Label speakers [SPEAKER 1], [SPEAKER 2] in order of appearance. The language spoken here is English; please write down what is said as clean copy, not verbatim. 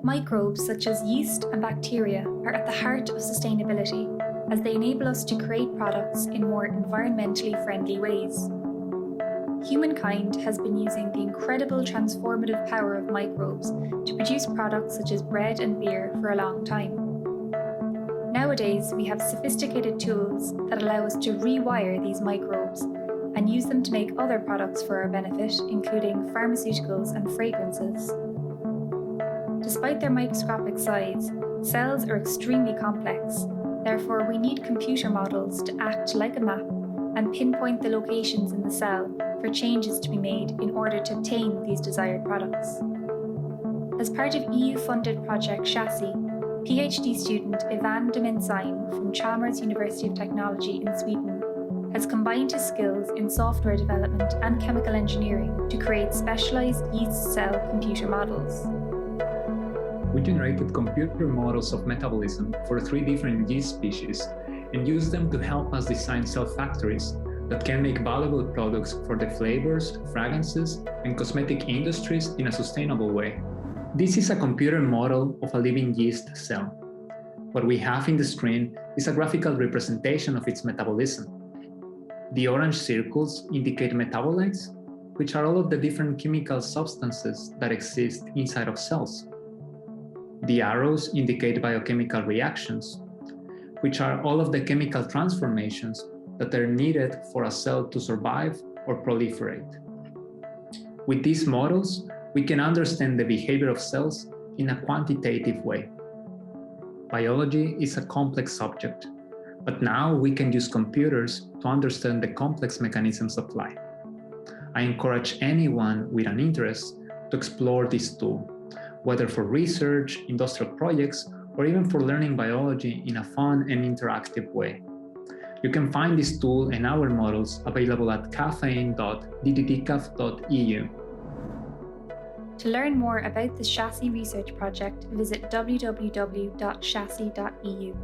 [SPEAKER 1] Microbes such as yeast and bacteria are at the heart of sustainability, as they enable us to create products in more environmentally friendly ways. Humankind has been using the incredible transformative power of microbes to produce products such as bread and beer for a long time. Nowadays, we have sophisticated tools that allow us to rewire these microbes and use them to make other products for our benefit, including pharmaceuticals and fragrances. Despite their microscopic size, cells are extremely complex. Therefore, we need computer models to act like a map and pinpoint the locations in the cell for changes to be made in order to obtain these desired products. As part of EU-funded project CHASSY, PhD student Ivan Deminsheim from Chalmers University of Technology in Sweden has combined his skills in software development and chemical engineering to create specialized yeast cell computer models.
[SPEAKER 2] We generated computer models of metabolism for 3 different yeast species and used them to help us design cell factories that can make valuable products for the flavors, fragrances, and cosmetic industries in a sustainable way. This is a computer model of a living yeast cell. What we have in the screen is a graphical representation of its metabolism. The orange circles indicate metabolites, which are all of the different chemical substances that exist inside of cells. The arrows indicate biochemical reactions, which are all of the chemical transformations that are needed for a cell to survive or proliferate. With these models, we can understand the behavior of cells in a quantitative way. Biology is a complex subject, but now we can use computers to understand the complex mechanisms of life. I encourage anyone with an interest to explore this tool, whether for research, industrial projects, or even for learning biology in a fun and interactive way. You can find this tool and our models available at caffeine.dddcaf.eu.
[SPEAKER 1] To learn more about the CHASSY research project, visit www.chassy.eu.